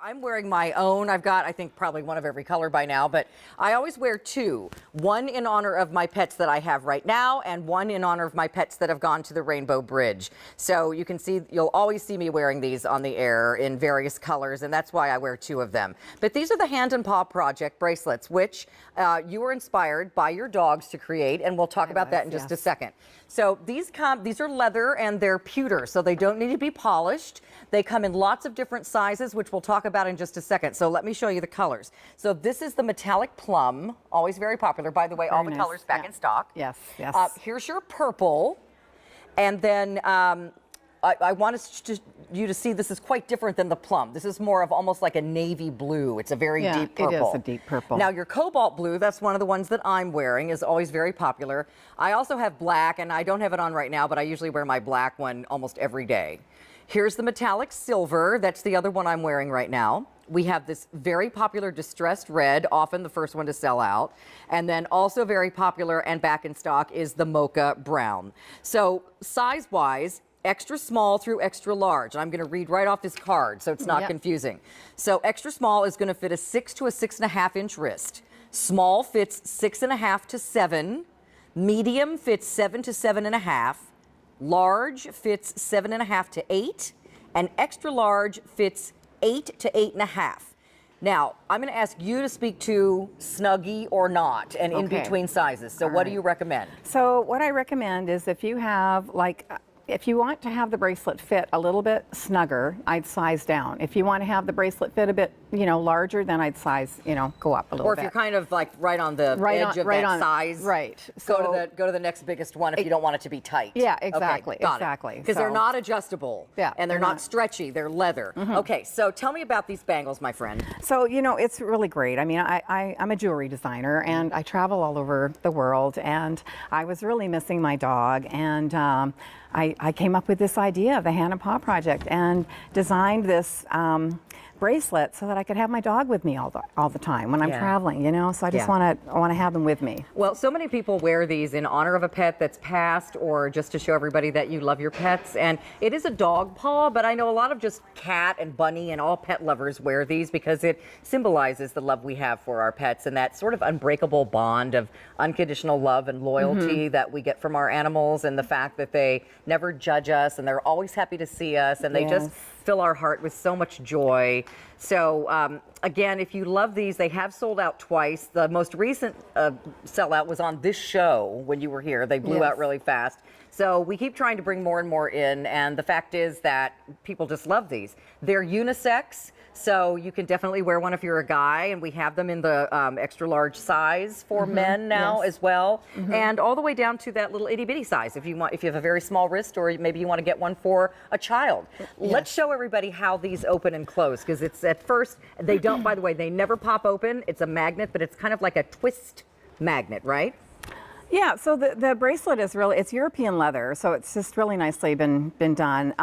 I'm wearing my own. I've got, I think, probably one of every color by now, but I always wear two. One in honor of my pets that I have right now, and one in honor of my pets that have gone to the Rainbow Bridge. So you can see, you'll always see me wearing these on the air in various colors, and that's why I wear two of them. But these are the Hand and Paw Project bracelets, which you were inspired by your dogs to create, and we'll talk about that in just a second. So these are leather and they're pewter, so they don't need to be polished. They come in lots of different sizes, which we'll talk about in just a second. So let me show you the colors. So this is the metallic plum, always very popular. By the way, all the colors back in stock. Yes, yes. Here's your purple. And then I want you to see this is quite different than the plum. This is more of almost like a navy blue. It's a very deep purple. It is a deep purple. Now your cobalt blue, that's one of the ones that I'm wearing, is always very popular. I also have black, and I don't have it on right now, but I usually wear my black one almost every day. Here's the metallic silver. That's the other one I'm wearing right now. We have this very popular distressed red, often the first one to sell out. And then also very popular and back in stock is the mocha brown. So size-wise, extra small through extra large. I'm going to read right off this card so it's not confusing. So extra small is going to fit a 6 to a 6.5 inch wrist. Small fits 6.5 to 7. Medium fits 7 to 7.5. Large fits 7.5 to 8, and extra large fits 8 to 8.5. Now, I'm going to ask you to speak to snuggie or not, and in between sizes. So what do you recommend? So what I recommend is if you have if you want to have the bracelet fit a little bit snugger, I'd size down. If you want to have the bracelet fit a bit, larger, then I'd size, go up a little bit. Or if you're kind of like right on the edge of that size, so go to the next biggest one if you don't want it to be tight. Yeah, exactly, Okay, exactly. Because they're not adjustable. Yeah, and they're not stretchy. They're leather. Okay, so tell me about these bangles, my friend. So it's really great. I mean, I'm a jewelry designer, and I travel all over the world, and I was really missing my dog, and I came up with this idea of the Hand and Paw Project and designed this bracelet so that I could have my dog with me all the time when I'm traveling, so I just want to have them with me. Well, so many people wear these in honor of a pet that's passed, or just to show everybody that you love your pets. And it is a dog paw, but I know a lot of just cat and bunny and all pet lovers wear these because it symbolizes the love we have for our pets and that sort of unbreakable bond of unconditional love and loyalty that we get from our animals, and the fact that they never judge us and they're always happy to see us, and they just fill our heart with so much joy. So again, if you love these, they have sold out twice. The most recent sellout was on this show when you were here. They blew out really fast. So we keep trying to bring more and more in, and the fact is that people just love these. They're unisex, so you can definitely wear one if you're a guy, and we have them in the extra large size for men now as well, and all the way down to that little itty bitty size if you have a very small wrist, or maybe you want to get one for a child. Let's show everybody how these open and close, because it's at first they don't. By the way, they never pop open. It's a magnet, but it's kind of like a twist magnet, right? Yeah, so the bracelet is it's European leather, so it's just really nicely been done.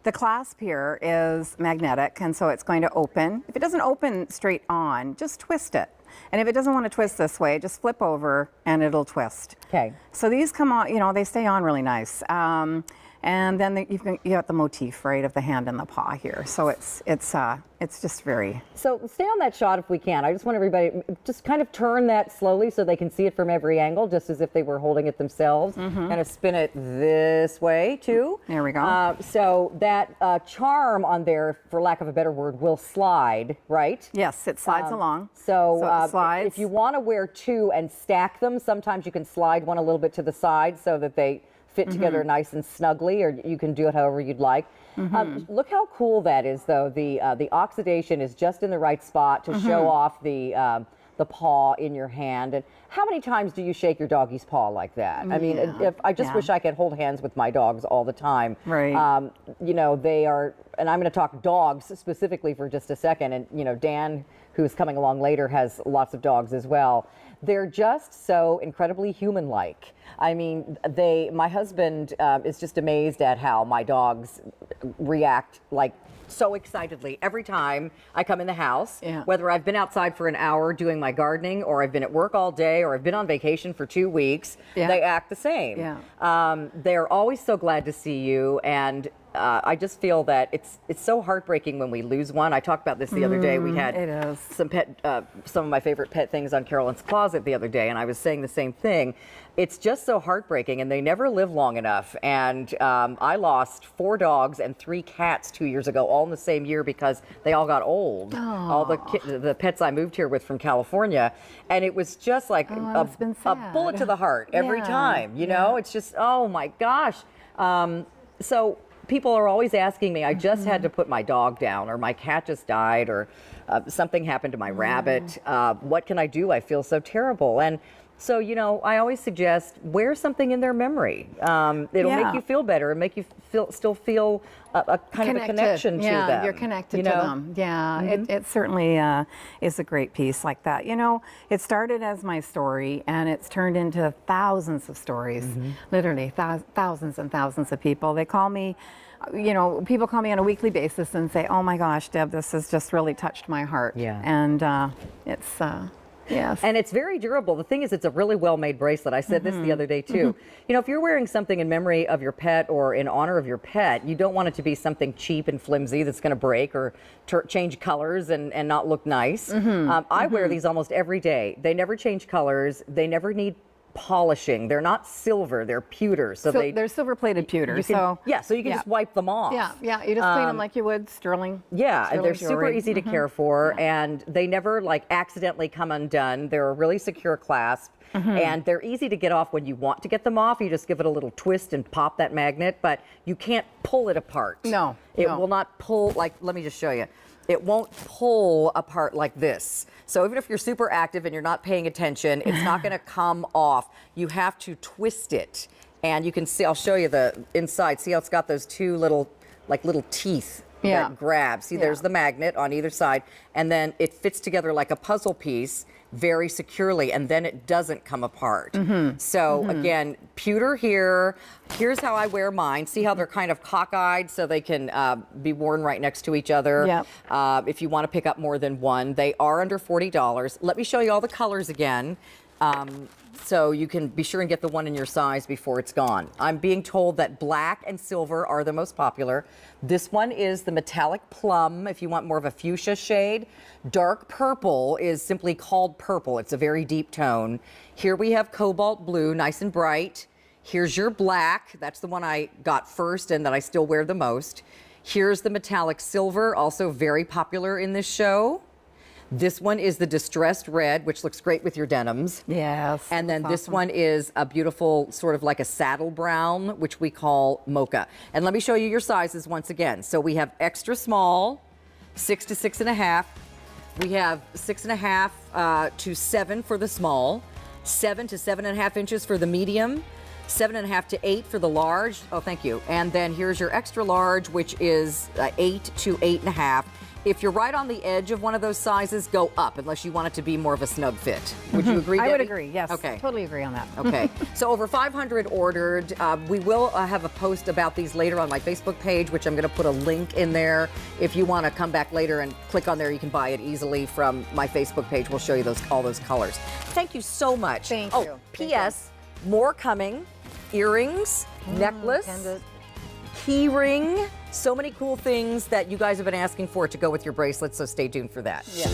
The clasp here is magnetic, and so it's going to open. If it doesn't open straight on, just twist it. And if it doesn't want to twist this way, just flip over and it'll twist. Okay. So these come on, they stay on really nice. And then you got the motif, right, of the hand and the paw here. So it's just very. So stay on that shot if we can. I just want everybody just kind of turn that slowly so they can see it from every angle, just as if they were holding it themselves. Kind of spin it this way too. There we go. So that charm on there, for lack of a better word, will slide, right? Yes, it slides along. So it slides. If you want to wear two and stack them, sometimes you can slide one a little bit to the side so that they fit together nice and snugly, or you can do it however you'd like. Look how cool that is, though. The oxidation is just in the right spot to show off the paw in your hand. And how many times do you shake your doggy's paw like that? I mean, if I just wish I could hold hands with my dogs all the time. Right. They are, and I'm going to talk dogs specifically for just a second. And Dan, who's coming along later, has lots of dogs as well. They're just so incredibly human-like. I mean, my husband is just amazed at how my dogs react so excitedly every time I come in the house, whether I've been outside for an hour doing my gardening, or I've been at work all day, or I've been on vacation for 2 weeks, they act the same. They're always so glad to see you, and I just feel that it's so heartbreaking when we lose one. I talked about this the other day. We had it is. some of my favorite pet things on Carolyn's Closet the other day, and I was saying the same thing. It's just so heartbreaking, and they never live long enough. And I lost 4 dogs and 3 cats 2 years ago, all in the same year because they all got old. All the pets I moved here with from California, and it was just like that's been a sad. bullet to the heart every Yeah, time. You know, it's just, oh my gosh. So people are always asking me, I just had to put my dog down, or my cat just died, or something happened to my rabbit. What can I do? I feel so terrible. And so, you know, I always suggest wear something in their memory. It'll Yeah. make you feel better and make you still feel a kind of a connection to yeah, them. you're connected you to know? them. Yeah, it certainly is a great piece like that. You know, it started as my story, and it's turned into thousands of stories. Literally, thousands and thousands of people. They call me. You know, people call me on a weekly basis and say, "Oh my gosh, Deb, this has just really touched my heart." Yeah. And it's yes. And it's very durable. The thing is, it's a really well-made bracelet. I said this the other day too. You know, if you're wearing something in memory of your pet or in honor of your pet, you don't want it to be something cheap and flimsy that's going to break or change colors and not look nice. I wear these almost every day. They never change colors. They never need polishing. They're not silver. They're pewter. So they're silver-plated pewter. you can, so you can just wipe them off. Yeah, you just clean them like you would sterling. Yeah, and sterling they're super jewelry. easy to care for, and they never like accidentally come undone. They're a really secure clasp, and they're easy to get off when you want to get them off. You just give it a little twist and pop that magnet, but you can't pull it apart. No, It no. will not pull, like, let me just show you. It won't pull apart like this. So even if you're super active and you're not paying attention, it's not going to come off. You have to twist it. And you can see, I'll show you the inside. See how it's got those 2 little teeth Yeah. that grab. See, there's the magnet on either side. And then it fits together like a puzzle piece very securely, and then it doesn't come apart. So again, pewter here. Here's how I wear mine. See how they're kind of cockeyed so they can be worn right next to each other. Yep. If you want to pick up more than one, they are under $40. Let me show you all the colors again. So you can be sure and get the one in your size before it's gone. I'm being told that black and silver are the most popular. This one is the metallic plum, if you want more of a fuchsia shade. Dark purple is simply called purple. It's a very deep tone. Here we have cobalt blue, nice and bright. Here's your black. That's the one I got first and that I still wear the most. Here's the metallic silver, also very popular in this show. This one is the distressed red, which looks great with your denims. Yes. And then that's this awesome. one is a beautiful sort of like a saddle brown, which we call mocha. And let me show you your sizes once again. So we have extra small, 6 to 6.5. We have 6.5 to 7 for the small, 7 to 7.5 inches for the medium, 7.5 to 8 for the large. Oh, thank you. And then here's your extra large, which is 8 to 8.5. If you're right on the edge of one of those sizes, go up, unless you want it to be more of a snug fit. Would you agree, I Debbie? would agree, yes. Okay. Totally agree on that. Okay, so over 500 ordered. We will have a post about these later on my Facebook page, which I'm going to put a link in there. If you want to come back later and click on there, you can buy it easily from my Facebook page. We'll show you all those colors. Thank you so much. Thank oh, you. P.S. More coming. Earrings, necklace, pendant. key ring. So many cool things that you guys have been asking for to go with your bracelets, so stay tuned for that. Yeah.